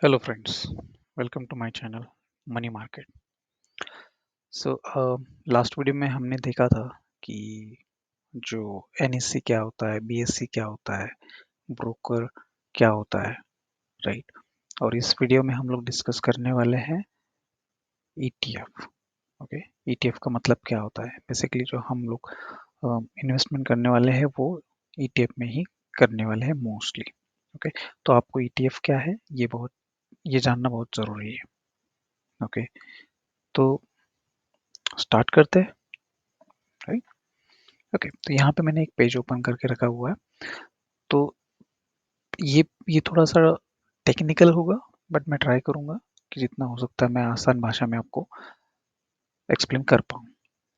Hello friends, welcome to my channel Money Market. Last video में हमने देखा था कि जो NSE क्या होता है, BSE क्या होता है, ब्रोकर क्या होता है, राइट। और इस वीडियो में हम लोग डिस्कस करने वाले हैं ETF। ओके, ETF का मतलब क्या होता है? बेसिकली जो हम लोग इन्वेस्टमेंट करने वाले हैं वो ETF में ही करने वाले हैं मोस्टली। ओके, तो आपको ETF क्या है ये जानना बहुत ज़रूरी है। ओके, तो स्टार्ट करते हैं, राइट। ओके, तो यहाँ पे मैंने एक पेज ओपन करके रखा हुआ है। तो ये थोड़ा सा टेक्निकल होगा, बट मैं ट्राई करूँगा कि जितना हो सकता है मैं आसान भाषा में आपको एक्सप्लेन कर पाऊँ।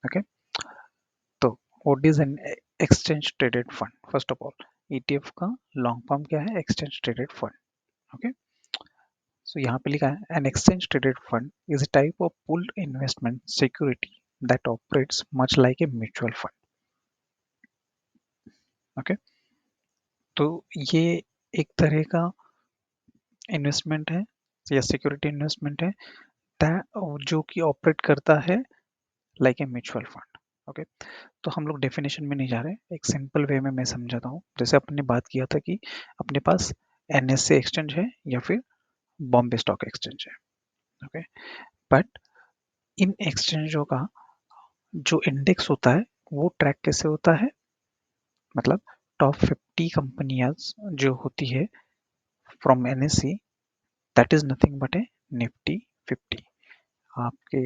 ओके, तो what is an exchange traded fund? First of all, ETF का लॉन्ग फॉर्म क्या है? Exchange traded fund. ओके, सो यहाँ पे लिखा है an exchange traded fund is a type of pooled investment security that operates much like a mutual fund. Okay, तो ये एक तरह का इन्वेस्टमेंट है या सिक्योरिटी इन्वेस्टमेंट है जो कि ऑपरेट करता है like a mutual fund. Okay, तो हम लोग डेफिनेशन में नहीं जा रहे, एक सिंपल वे में मैं समझाता हूँ। जैसे अपने बात किया था कि अपने पास NSE एक्सचेंज है या फिर बॉम्बे स्टॉक एक्सचेंज है। ओके, बट इन एक्सचेंजों का जो इंडेक्स होता है वो ट्रैक कैसे होता है? मतलब टॉप 50 कंपनियां जो होती है from NSE, that is nothing but A Nifty 50। आपके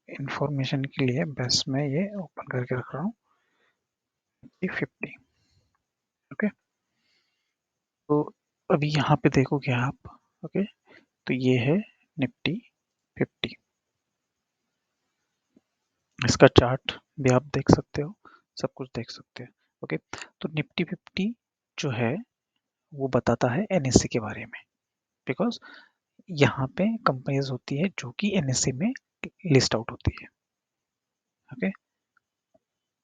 इंफॉर्मेशन के लिए बस मैं ये ओपन करके रख रहा हूँ, 50। ओके, तो अभी यहाँ पे देखोगे आप। ओके, तो ये है निफ्टी 50। इसका चार्ट भी आप देख सकते हो, सब कुछ देख सकते हो। ओके, तो निफ्टी 50 जो है वो बताता है NSE के बारे में, बिकॉज यहाँ पे कंपनीज होती है जो कि NSE में लिस्ट आउट होती है। ओके,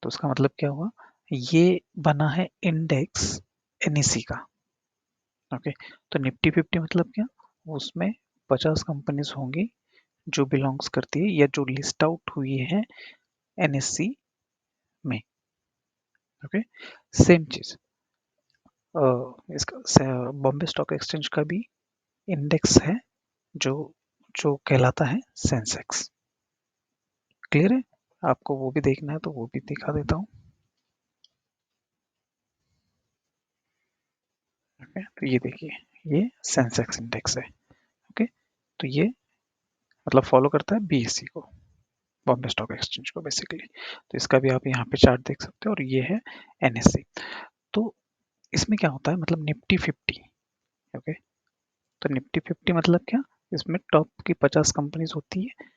तो उसका मतलब क्या हुआ? ये बना है इंडेक्स NSE का। ओके, तो निफ्टी 50 मतलब क्या? उसमें 50 कंपनीज होंगी जो बिलोंग्स करती है या जो लिस्ट आउट हुई है NSE में। ओके, सेम चीज इसका बॉम्बे स्टॉक एक्सचेंज का भी इंडेक्स है जो जो कहलाता है सेंसेक्स। क्लियर है? आपको वो भी देखना है तो वो भी दिखा देता हूँ। ओके, तो ये देखिए, ये सेंसेक्स इंडेक्स है। ओके, तो ये मतलब फॉलो करता है BSE को, बॉम्बे स्टॉक एक्सचेंज को बेसिकली। तो इसका भी आप यहाँ पे चार्ट देख सकते हो, और ये है NSE। तो इसमें क्या होता है, मतलब निफ्टी 50। ओके, तो निफ्टी 50 मतलब क्या? इसमें टॉप की 50 कंपनीज होती है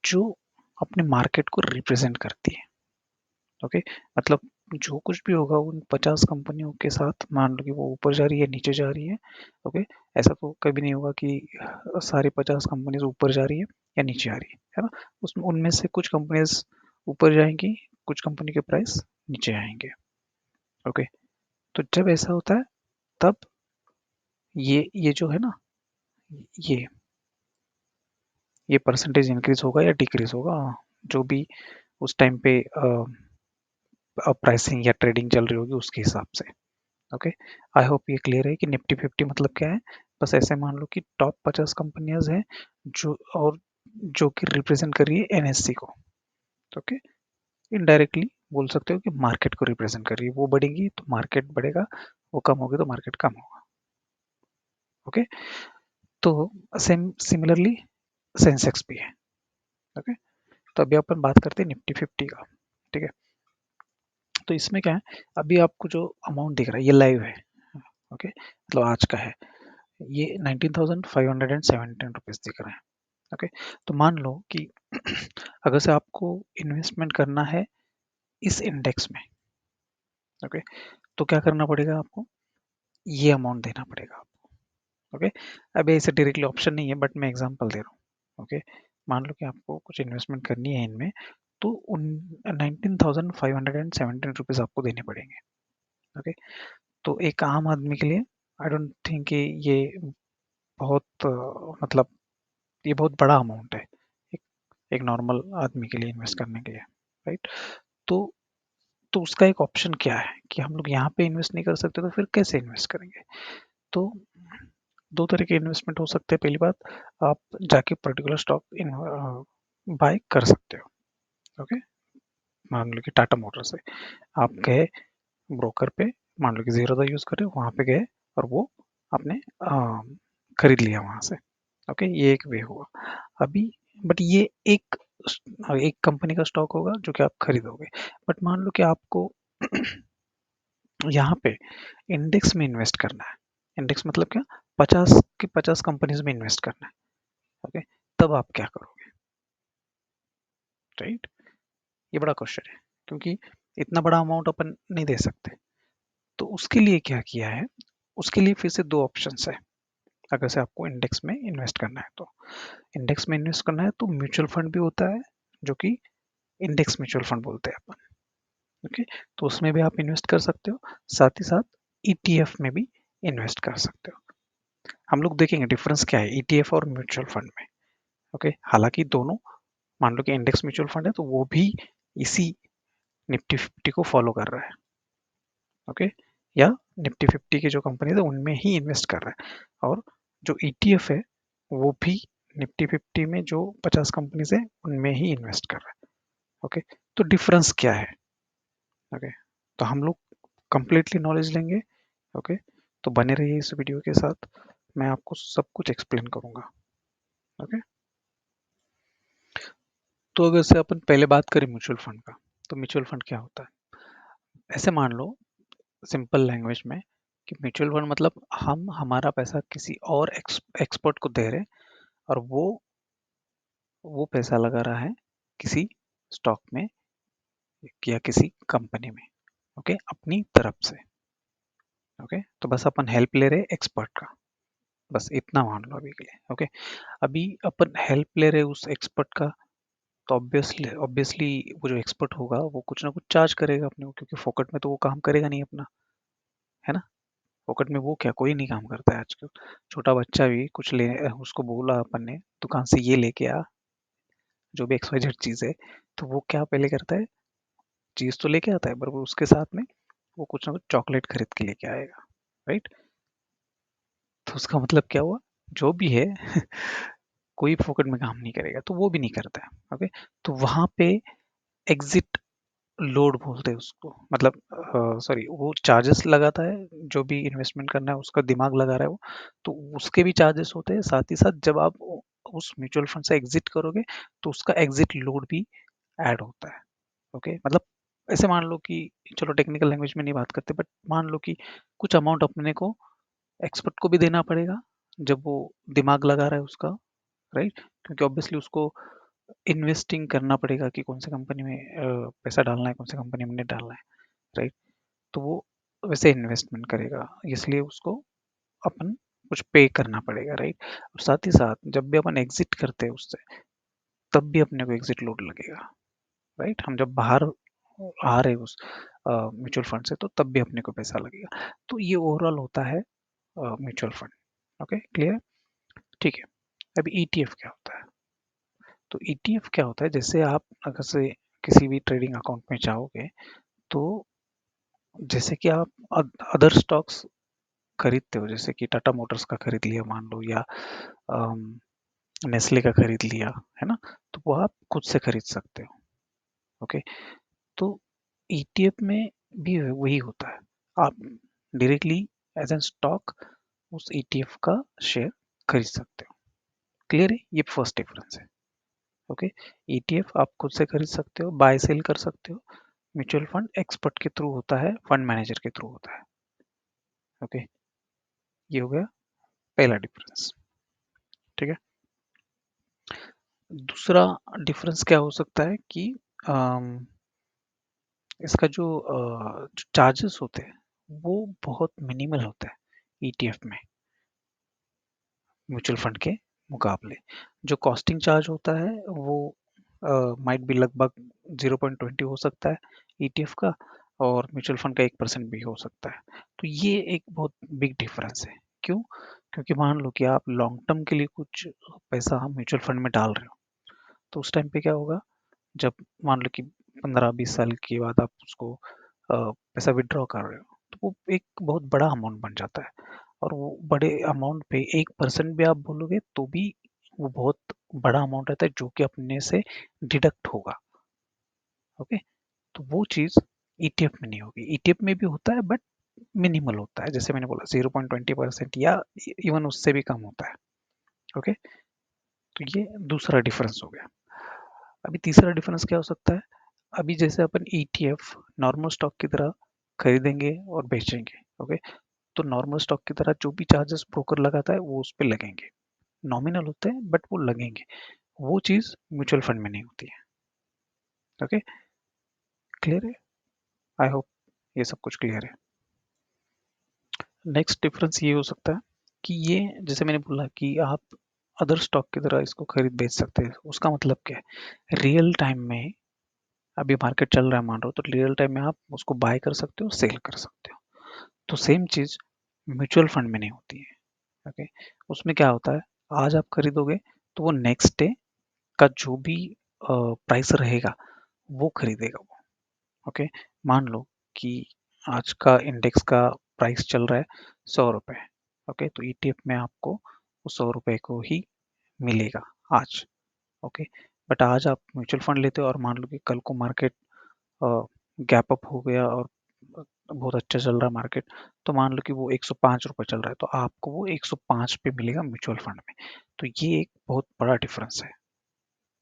जो अपने मार्केट को रिप्रेजेंट करती है। ओके, मतलब जो कुछ भी होगा उन 50 कंपनियों के साथ, मान लो कि वो ऊपर जा रही है नीचे जा रही है। ओके, ऐसा तो कभी नहीं होगा कि सारी 50 कंपनीज ऊपर जा रही है या नीचे आ रही है ना। उसमें उनमें से कुछ कंपनीज ऊपर जाएंगी, कुछ कंपनी के प्राइस नीचे आएंगे। ओके, तो जब ऐसा होता है तब ये जो है ना, ये ये परसेंटेज इंक्रीज होगा या डिक्रीज होगा, जो भी उस टाइम पे प्राइसिंग या ट्रेडिंग चल रही होगी उसके हिसाब से। ओके, आई होप ये क्लियर है कि निफ्टी 50 मतलब क्या है। बस ऐसे मान लो कि टॉप 50 कंपनियां हैं जो, और जो कि रिप्रेजेंट कर रही है NSE को। ओके, इनडायरेक्टली बोल सकते हो कि मार्केट को रिप्रेजेंट कर रही है। वो बढ़ेगी तो मार्केट बढ़ेगा, वो कम होगी तो मार्केट कम होगा। ओके, तो सेम सिमिलरली सेंसेक्स भी है। ओके, तो अभी अपन बात करते हैं निफ्टी 50 का। ठीक है, तो इसमें क्या है, अभी आपको जो अमाउंट दिख रहा है ये लाइव है। ओके, मतलब आज का है, ये 19,517 रुपीज दिख रहा है। ओके, तो मान लो कि अगर से आपको इन्वेस्टमेंट करना है इस इंडेक्स में, ओके, तो क्या करना पड़ेगा आपको? ये अमाउंट देना पड़ेगा आपको। ओके, अभी ऐसे डायरेक्टली ऑप्शन नहीं है, बट मैं एग्जांपल दे रहा हूँ। ओके, मान लो कि आपको कुछ इन्वेस्टमेंट करनी है इनमें, तो उन 19,517 आपको देने पड़ेंगे। ओके, तो एक आम आदमी के लिए आई डोंट थिंक ये बहुत मतलब ये बहुत बड़ा अमाउंट है एक, एक नॉर्मल आदमी के लिए इन्वेस्ट करने के लिए, राइट। तो तो उसका एक ऑप्शन क्या है कि हम लोग यहाँ पे इन्वेस्ट नहीं कर सकते तो फिर कैसे इन्वेस्ट करेंगे। तो दो तरह के इन्वेस्टमेंट हो सकते हैं। पहली बात, आप जाके पर्टिकुलर स्टॉक बाय कर सकते हो। ओके, मान लो कि टाटा मोटर्स है, आप गए ब्रोकर पे, मान लो कि जीरोधा यूज कर रहे हो, वहां पे गए और वो आपने खरीद लिया वहां से। ओके, ये एक वे हुआ। अभी बट ये एक एक कंपनी का स्टॉक होगा जो कि आप खरीदोगे। बट मान लो कि आपको यहाँ पे इंडेक्स में इन्वेस्ट करना है। इंडेक्स मतलब क्या, 50 कंपनीज में इन्वेस्ट करना है। ओके, तब आप क्या करोगे, राइट। ये बड़ा क्वेश्चन है क्योंकि इतना बड़ा अमाउंट अपन नहीं दे सकते। तो उसके लिए क्या किया है, उसके लिए फिर से दो ऑप्शंस है। अगर से आपको इंडेक्स में इन्वेस्ट करना है तो इंडेक्स में इन्वेस्ट करना है तो म्यूचुअल फंड भी होता है जो कि इंडेक्स म्यूचुअल फंड बोलते हैं अपन। ओके, तो उसमें भी आप इन्वेस्ट कर सकते हो, साथ ही साथ ईटीएफ में भी इन्वेस्ट कर सकते हो। हम लोग देखेंगे डिफरेंस क्या है ईटीएफ और म्यूचुअल फंड में। ओके, हालांकि दोनों, मान लो कि इंडेक्स म्यूचुअल फंड है तो वो भी इसी निफ्टी 50 को फॉलो कर रहा है। ओके, या निफ्टी 50 की जो कंपनी है उनमें ही इन्वेस्ट कर रहा है, और जो ईटीएफ है वो भी निफ्टी 50 में जो 50 कंपनीज है उनमें ही इन्वेस्ट कर रहा है। ओके, तो डिफरेंस क्या है। ओके, तो हम लोग कंप्लीटली नॉलेज लेंगे। ओके, तो बने रहिए इस वीडियो के साथ, मैं आपको सब कुछ एक्सप्लेन करूंगा। ओके, तो अगर से अपन पहले बात करें म्यूचुअल फंड का, तो म्यूचुअल फंड क्या होता है। ऐसे मान लो सिंपल लैंग्वेज में कि म्यूचुअल फंड मतलब हम हमारा पैसा किसी और एक्सपर्ट को दे रहे हैं, और वो पैसा लगा रहा है किसी स्टॉक में या किसी कंपनी में। ओके, अपनी तरफ से। ओके, तो बस अपन हेल्प ले रहे एक्सपर्ट का, बस इतना मान लो अभी के लिए। ओके, अभी अपन हेल्प ले रहे उस एक्सपर्ट का, तो ऑब्वियसली ऑब्वियसली वो जो एक्सपर्ट होगा वो कुछ ना कुछ चार्ज करेगा अपने को, क्योंकि फोकट में तो वो काम करेगा नहीं अपना, है ना। फोकट में वो क्या, कोई नहीं काम करता है आजकल। छोटा बच्चा भी कुछ ले, उसको बोला अपन ने दुकान से ये लेके आ, जो भी एक्सवाइजेड चीज है, तो वो क्या पहले करता है, चीज तो लेके आता है बराबर, उसके साथ में वो कुछ ना कुछ चॉकलेट खरीद के लेके आएगा, राइट। तो उसका मतलब क्या हुआ, जो भी है कोई फोकट में काम नहीं करेगा, तो वो भी नहीं करता है। ओके, तो वहां पे एग्जिट लोड बोलते हैं उसको, मतलब सॉरी, वो चार्जेस लगाता है, जो भी इन्वेस्टमेंट करना है उसका दिमाग लगा रहा है वो, तो उसके भी चार्जेस होते हैं। साथ ही साथ जब आप उस म्यूचुअल फंड से एग्जिट करोगे तो उसका एग्जिट लोड भी ऐड होता है। ओके, मतलब ऐसे मान लो कि, चलो टेक्निकल लैंग्वेज में नहीं बात करते, बट मान लो कि कुछ अमाउंट अपने को एक्सपर्ट को भी देना पड़ेगा जब वो दिमाग लगा रहा है उसका, राइट। क्योंकि ऑब्वियसली उसको इन्वेस्टिंग करना पड़ेगा कि कौन सी कंपनी में पैसा डालना है, कौन सी कंपनी में नहीं डालना है, राइट। तो वो वैसे इन्वेस्टमेंट करेगा, इसलिए उसको अपन कुछ पे करना पड़ेगा, राइट। और साथ ही साथ जब भी अपन एग्जिट करते हैं उससे, तब भी अपने को एग्जिट लोड लगेगा, राइट। हम जब बाहर आ रहे हैं उस म्यूचुअल फंड से, तो तब भी अपने को पैसा लगेगा। तो ये ओवरऑल होता है म्यूचुअल फंड। ओके, क्लियर, ठीक है। अभी ईटीएफ क्या होता है। तो ईटीएफ क्या होता है, जैसे आप अगर से किसी भी ट्रेडिंग अकाउंट में जाओगे, तो जैसे कि आप अदर स्टॉक्स खरीदते हो, जैसे कि टाटा मोटर्स का खरीद लिया मान लो, या नेस्ले का खरीद लिया, है ना, तो वो आप खुद से खरीद सकते हो। ओके, तो ईटीएफ में भी वही होता है, आप डायरेक्टली एज एन स्टॉक उस ईटीएफ का शेयर खरीद सकते हो। क्लियर है, ये फर्स्ट डिफरेंस है। ओके, ईटीएफ आप खुद से खरीद सकते हो, बाय सेल कर सकते हो। म्यूचुअल फंड एक्सपर्ट के थ्रू होता है, फंड मैनेजर के थ्रू होता है। ओके, ये हो गया पहला डिफरेंस, ठीक है। दूसरा डिफरेंस क्या हो सकता है कि अम, इसका जो चार्जेस होते हैं वो बहुत मिनिमल होता है ईटीएफ में, म्यूचुअल फंड के मुकाबले। जो कॉस्टिंग चार्ज होता है वो माइट भी लगभग 0.20 हो सकता है ईटीएफ का, और म्यूचुअल फंड का 1% भी हो सकता है। तो ये एक बहुत बिग डिफरेंस है। क्यों, क्योंकि मान लो कि आप लॉन्ग टर्म के लिए कुछ पैसा म्यूचुअल फंड में डाल रहे हो, तो उस टाइम पे क्या होगा, जब मान लो कि 15-20 साल के बाद आप उसको पैसा विड्रॉ कर रहे हो, तो वो एक बहुत बड़ा अमाउंट बन जाता है। और वो बड़े अमाउंट पे 1% भी आप बोलोगे तो भी वो बहुत बड़ा अमाउंट रहता है जो कि अपने से डिडक्ट होगा। ओके, तो वो चीज़ ईटीएफ में नहीं होगी। ईटीएफ में भी होता है बट मिनिमल होता है, जैसे मैंने बोला 0.20% या इवन उससे भी कम होता है। ओके, तो ये दूसरा डिफरेंस हो गया। अभी तीसरा डिफरेंस क्या हो सकता है, अभी जैसे अपन ईटीएफ नॉर्मल स्टॉक की तरह खरीदेंगे और बेचेंगे। ओके, तो नॉर्मल स्टॉक की तरह जो भी चार्जेस ब्रोकर लगाता है वो उस पर लगेंगे, नॉमिनल होते हैं बट वो लगेंगे। वो चीज़ म्यूचुअल फंड में नहीं होती है। ओके, क्लियर है? आई होप ये सब कुछ क्लियर है। नेक्स्ट डिफरेंस ये हो सकता है कि ये, जैसे मैंने बोला कि आप अदर स्टॉक की तरह इसको खरीद बेच सकते हैं। उसका मतलब क्या है, रियल टाइम में अभी मार्केट चल रहा है मान लो, तो रियल टाइम में आप उसको बाय कर सकते हो, सेल कर सकते हो। तो सेम चीज़ म्यूचुअल फंड में नहीं होती है। ओके, उसमें क्या होता है, आज आप खरीदोगे तो वो नेक्स्ट डे का जो भी प्राइस रहेगा वो खरीदेगा वो। ओके, मान लो कि आज का इंडेक्स का प्राइस चल रहा है 100 रुपये। ओके, तो ईटीएफ में आपको वो 100 रुपये को ही मिलेगा आज। ओके, बट आज आप म्यूचुअल फंड लेते हो और मान लो कि कल को मार्केट गैप अप हो गया और बहुत अच्छा चल रहा है मार्केट, तो मान लो कि वो 105 रुपये चल रहा है, तो आपको वो 105 पे मिलेगा म्यूचुअल फंड में। तो ये एक बहुत बड़ा डिफरेंस है।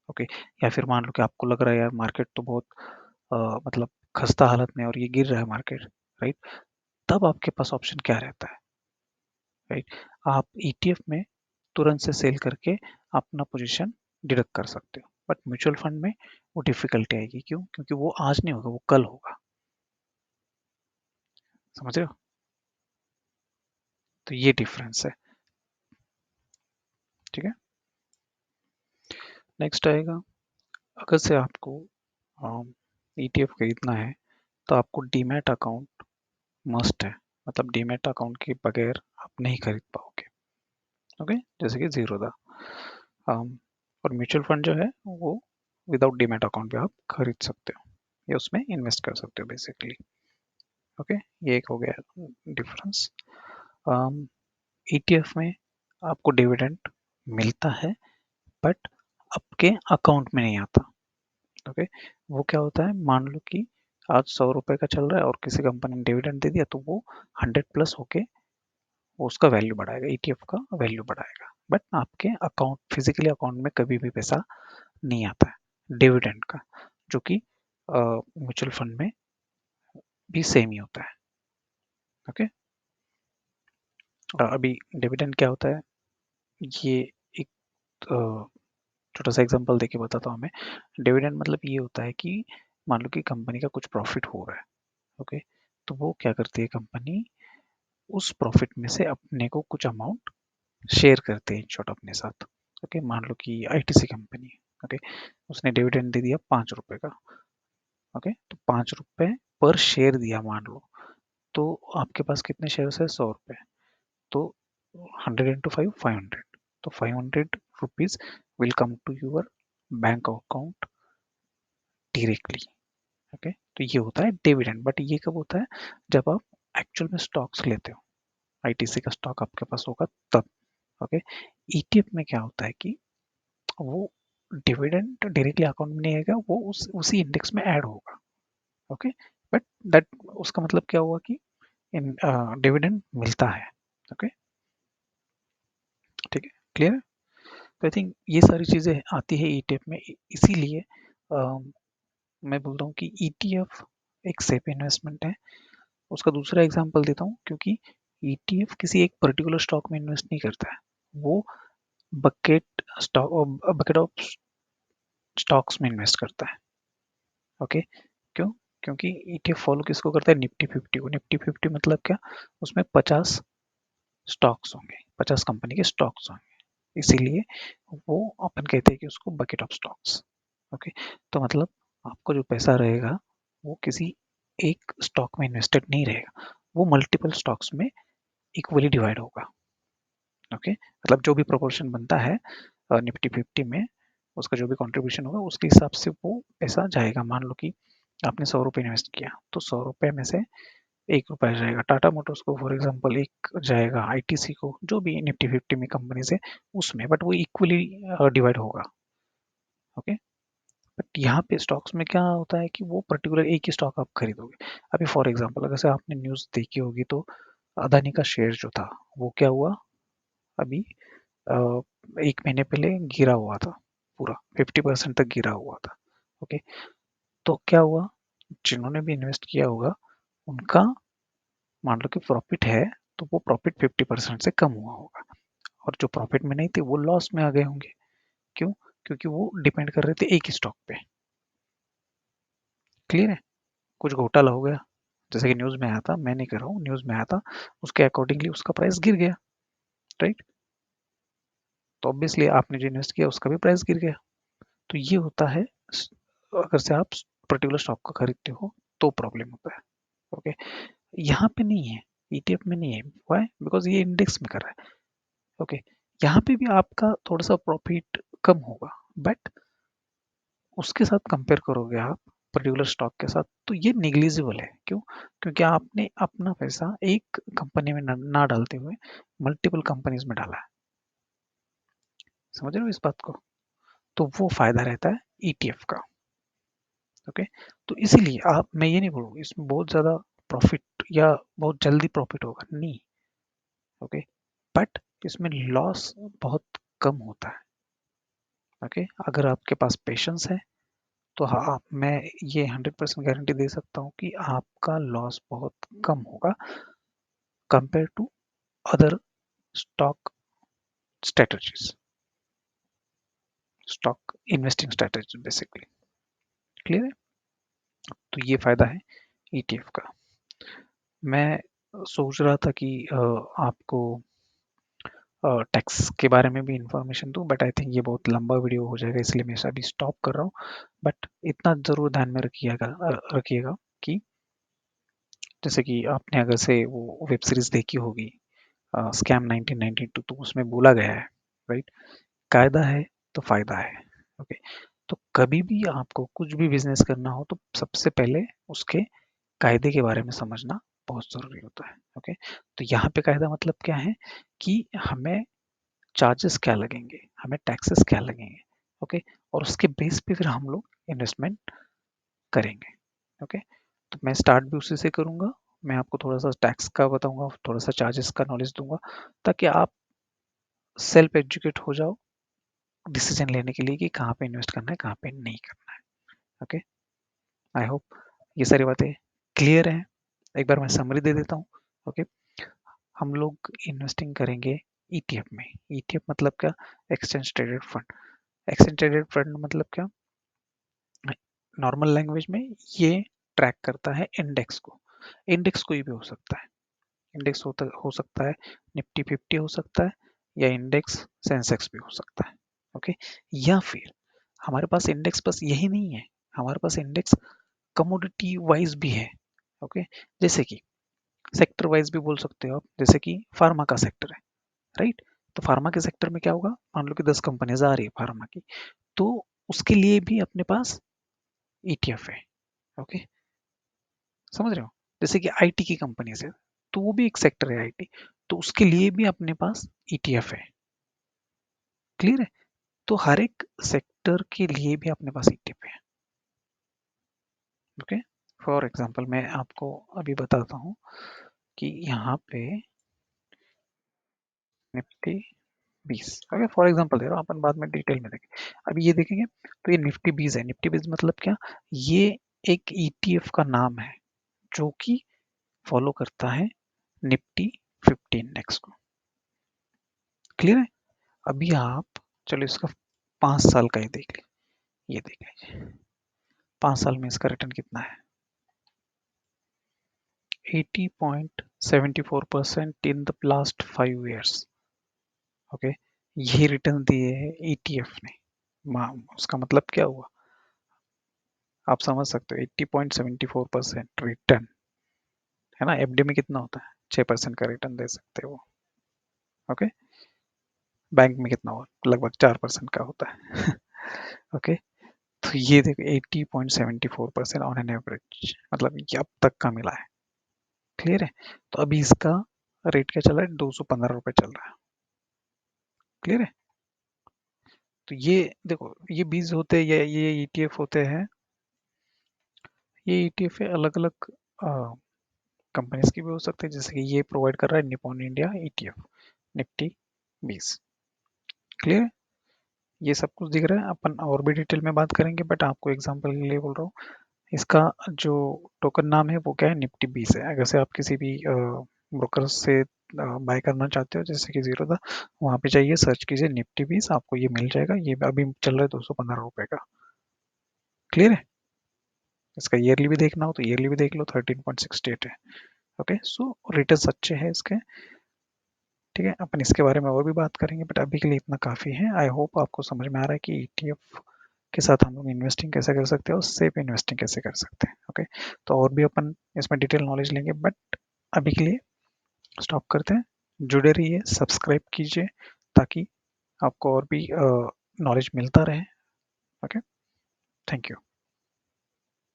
ओके, या फिर मान लो कि आपको लग रहा है यार मार्केट तो बहुत मतलब खस्ता हालत में है और ये गिर रहा है मार्केट, राइट? तब आपके पास ऑप्शन क्या रहता है, राइट? आप ईटीएफ में तुरंत से सेल करके अपना पोजीशन डिडक्ट कर सकते हो, बट म्यूचुअल फंड में वो डिफिकल्टी आएगी। क्यों? क्योंकि वो आज नहीं होगा, वो कल होगा। समझ रहे हो? तो ये डिफरेंस है। ठीक है, नेक्स्ट आएगा, अगर से आपको ईटीएफ खरीदना है तो आपको डीमैट अकाउंट मस्ट है। मतलब डीमैट अकाउंट के बगैर आप नहीं खरीद पाओगे। ओके, जैसे कि जीरोधा। और म्यूचुअल फंड जो है वो विदाउट डीमैट अकाउंट भी आप खरीद सकते हो या उसमें इन्वेस्ट कर सकते हो बेसिकली। ओके, ये एक हो गया डिफरेंस। ईटीएफ में आपको डिविडेंड मिलता है बट आपके अकाउंट में नहीं आता। ओके, वो क्या होता है, मान लो कि आज 100 रुपये का चल रहा है और किसी कंपनी ने डिविडेंड दे दिया तो वो 100+ होके वो उसका वैल्यू बढ़ाएगा, ईटीएफ का वैल्यू बढ़ाएगा। बट आपके अकाउंट, फिजिकली अकाउंट में कभी भी पैसा नहीं आता है डिविडेंड का, जो कि म्यूचुअल फंड में भी सेम ही होता है। ओके, अभी डिविडेंड क्या होता है, ये एक छोटा सा एग्जांपल देके बताता हूँ हमें। डिविडेंड मतलब ये होता है कि मान लो कि कंपनी का कुछ प्रॉफिट हो रहा है। ओके, तो वो क्या करती है कंपनी, उस प्रॉफिट में से अपने को कुछ अमाउंट शेयर करते हैं इन शॉर्ट अपने साथ। ओके, मान लो कि आईटीसी कंपनी है। ओके, उसने डिविडेंड दे दिया 5 रुपए का। ओके, तो 5 रुपए पर शेयर दिया मान लो, तो आपके पास कितने शेयर है, 100 रुपए। तो 100 × 5 500, तो 500 rupees will come to your bank account directly. Okay, तो ये होता है डिविडेंड। बट ये कब होता है, जब आप एक्चुअल में स्टॉक्स लेते हो, आईटीसी का स्टॉक आपके पास होगा तब। ओके, ईटीएफ में क्या होता है कि वो डिविडेंड डायरेक्टली अकाउंट में नहीं आएगा, वो उसी इंडेक्स में ऐड होगा। ओके, बट दैट, उसका मतलब क्या हुआ कि इन डिविडेंड मिलता है। ओके, ठीक है, क्लियर है? तो आई थिंक ये सारी चीज़ें आती है ईटीएफ में, इसीलिए मैं बोलता हूँ कि ईटीएफ एक सेफ इन्वेस्टमेंट है। उसका दूसरा एग्जांपल देता हूँ, क्योंकि ईटीएफ किसी एक पर्टिकुलर स्टॉक में इन्वेस्ट नहीं करता है, वो bucket stock, bucket of stocks में इन्वेस्ट करता है। ओके, क्यों? क्योंकि ईटीएफ फॉलो किसको करता है, निफ्टी 50 को। निफ्टी 50 मतलब क्या, उसमें 50 स्टॉक्स होंगे, 50 कंपनी के स्टॉक्स होंगे, इसीलिए वो अपन कहते हैं कि उसको बकेट ऑफ स्टॉक्स। ओके, तो मतलब आपको जो पैसा रहेगा वो किसी एक स्टॉक में इन्वेस्टेड नहीं रहेगा, वो मल्टीपल स्टॉक्स में इक्वली डिवाइड होगा। ओके, मतलब जो भी प्रोपोर्शन बनता है निफ्टी 50 में, उसका जो भी कंट्रीब्यूशन होगा उसके हिसाब से वो पैसा जाएगा। मान लो कि आपने 100 रुपये इन्वेस्ट किया, तो 100 रुपये में से 1 रुपया जाएगा टाटा मोटर्स को, फॉर एग्जांपल, एक जाएगा आईटीसी को, जो भी निफ्टी 50 में कंपनी से उसमें, बट वो इक्वली डिवाइड होगा। ओके, बट यहाँ पे स्टॉक्स में क्या होता है कि वो पर्टिकुलर एक ही स्टॉक आप खरीदोगे। अभी फॉर एग्जांपल अगर से आपने न्यूज़ देखी होगी तो अदानी का शेयर जो था वो क्या हुआ, अभी अ, 1 महीने पहले गिरा हुआ था, पूरा 50% तक गिरा हुआ था। ओके, तो क्या हुआ, जिन्होंने भी इन्वेस्ट किया होगा उनका मान लो कि प्रॉफिट है, तो वो प्रॉफिट 50% से कम हुआ होगा, और जो प्रॉफिट में नहीं थे वो लॉस में आ गए होंगे। क्यों? क्योंकि वो डिपेंड कर रहे थे एक ही स्टॉक पे। क्लियर है? कुछ घोटाला हो गया, जैसे कि न्यूज़ में आया था, मैं नहीं कर रहा हूँ, न्यूज़ में आया था, उसके अकॉर्डिंगली उसका प्राइस गिर गया, राइट? तो ऑब्वियसली आपने जो इन्वेस्ट किया उसका भी प्राइस गिर गया। तो ये होता है अगर से आप पर्टिकुलर स्टॉक को खरीदते हो तो प्रॉब्लम होता है। ओके, यहाँ पे नहीं है, ईटीएफ में नहीं है। व्हाई? बिकॉज ये इंडेक्स में कर रहा है। ओके, यहाँ पे भी आपका थोड़ा सा प्रॉफिट कम होगा, बट उसके साथ कंपेयर करोगे आप पर्टिकुलर स्टॉक के साथ तो ये निग्लिजिबल है। क्यों? क्योंकि आपने अपना पैसा एक कंपनी में ना डालते हुए मल्टीपल कंपनीज में डाला है। समझ रहे हो इस बात को? तो वो फायदा रहता है ईटीएफ का। ओके, तो इसीलिए आप, मैं ये नहीं बोलूँ इसमें बहुत ज़्यादा प्रॉफिट या बहुत जल्दी प्रॉफिट होगा, नहीं। ओके, बट इसमें लॉस बहुत कम होता है। ओके, अगर आपके पास पेशेंस है तो हाँ, मैं ये 100% गारंटी दे सकता हूँ कि आपका लॉस बहुत कम होगा compare to other stock strategies, stock investing strategy basically. Clear है? तो ये फायदा है ईटीएफ का। मैं सोच रहा था कि आपको टैक्स के बारे में भी इंफॉर्मेशन दूं, बट आई थिंक ये बहुत लंबा वीडियो हो जाएगा, इसलिए मैं अभी स्टॉप कर रहा हूँ। बट इतना ज़रूर ध्यान में रखिएगा कि जैसे कि आपने अगर से वो वेब सीरीज देखी होगी स्कैम 1992, तो उसमें बोला गया है, राइट, कायदा है तो फायदा है। ओके, तो कभी भी आपको कुछ भी बिजनेस करना हो तो सबसे पहले उसके कायदे के बारे में समझना बहुत ज़रूरी होता है। ओके, तो यहाँ पे कायदा मतलब क्या है कि हमें चार्जेस क्या लगेंगे, हमें टैक्सेस क्या लगेंगे। ओके, और उसके बेस पे फिर हम लोग इन्वेस्टमेंट करेंगे। ओके, तो मैं स्टार्ट भी उसी से करूँगा। मैं आपको थोड़ा सा टैक्स का बताऊंगा, थोड़ा सा चार्जेस का नॉलेज दूंगा, ताकि आप सेल्फ एजुकेट हो जाओ डिसीजन लेने के लिए कि कहाँ पे इन्वेस्ट करना है, कहाँ पे नहीं करना है। ओके, आई होप ये सारी बातें क्लियर हैं। एक बार मैं समरी दे देता हूँ। ओके, हम लोग इन्वेस्टिंग करेंगे ईटीएफ में। ईटीएफ मतलब क्या? Exchange traded fund. Exchange traded fund मतलब क्या? नॉर्मल लैंग्वेज में ये ट्रैक करता है इंडेक्स को। इंडेक्स कोई भी हो सकता है, इंडेक्स हो सकता है निफ्टी 50 हो सकता है, या इंडेक्स सेंसेक्स भी हो सकता है। ओके, या फिर हमारे पास इंडेक्स बस यही नहीं है, हमारे पास इंडेक्स कमोडिटी वाइज भी है। ओके, जैसे कि सेक्टर वाइज भी बोल सकते हो आप, जैसे कि फार्मा का सेक्टर है, राइट? तो फार्मा के सेक्टर में क्या होगा, मान लो कि 10 कंपनीज आ रही है फार्मा की, तो उसके लिए भी अपने पास ईटीएफ है। ओके, समझ रहे हो? जैसे कि आईटी की कंपनी है, तो वो भी एक सेक्टर है आईटी, तो उसके लिए भी अपने पास ईटीएफ है। क्लियर है? तो हर एक सेक्टर के लिए भी अपने पास ईटीएफ है। ओके, फॉर एग्जांपल मैं आपको अभी बताता हूँ कि यहाँ पे निफ्टी 20, ओके, फॉर एग्जांपल दे रहा हूँ, अपन बाद में डिटेल में देखें। अभी ये देखेंगे तो ये निफ्टी 20 है। निफ्टी 20 मतलब क्या? ये एक ईटीएफ का नाम है जो कि फॉलो करता है निफ्टी 50 इंडेक्स को। क्लियर है? अभी आप चलो इसका 5 साल का ही देख लीजिए, ये देख लीजिए 5 साल में इसका रिटर्न कितना है, 80.74% in the last 5 years. Okay, ये रिटर्न दिए है ईटीएफ ने। उसका मतलब क्या हुआ, आप समझ सकते हो, 80.74% रिटर्न है ना। एफडी में कितना होता है? 6% का रिटर्न दे सकते हो। ओके, बैंक में कितना हो, लगभग 4% का होता है। ओके, तो ये देखो 80.74% ऑन एन एवरेज, मतलब ये अब तक का मिला है। क्लियर है? तो अभी इसका रेट क्या चल रहा है, 215 रुपये चल रहा है। क्लियर है? तो ये देखो, ये बीज होते हैं, ये ईटीएफ होते हैं, ये ईटीएफ अलग अलग कंपनीज की भी हो सकते हैं, जैसे कि ये प्रोवाइड कर रहा है Nippon India ETF Nifty 20। Clear है? ये सब कुछ दिख रहा है, अपन और भी डिटेल में बात करेंगे, बट आपको एग्जांपल के लिए बोल रहा हूँ। इसका जो टोकन नाम है वो क्या है, निफ्टी 20 है। अगर से आप किसी भी ब्रोकर से बाय करना चाहते हो, जैसे कि जीरो था, वहाँ पे जाइए, सर्च कीजिए निफ्टी 20, आपको ये मिल जाएगा। ये अभी चल रहा है 215 रुपये का। क्लियर है? इसका ईयरली भी देखना हो तो ईयरली भी देख लो, 13.68 है। ओके, सो रिटर्न्स अच्छे हैं इसके। ठीक है, अपन इसके बारे में और भी बात करेंगे, बट अभी के लिए इतना काफ़ी है। आई होप आपको समझ में आ रहा है कि ईटीएफ के साथ हम लोग इन्वेस्टिंग कैसे कर सकते हैं और सेफ इन्वेस्टिंग कैसे कर सकते हैं। ओके, तो और भी अपन इसमें डिटेल नॉलेज लेंगे, बट अभी के लिए स्टॉप करते हैं। जुड़े रहिए, सब्सक्राइब कीजिए, ताकि आपको और भी नॉलेज मिलता रहे। Okay, thank you.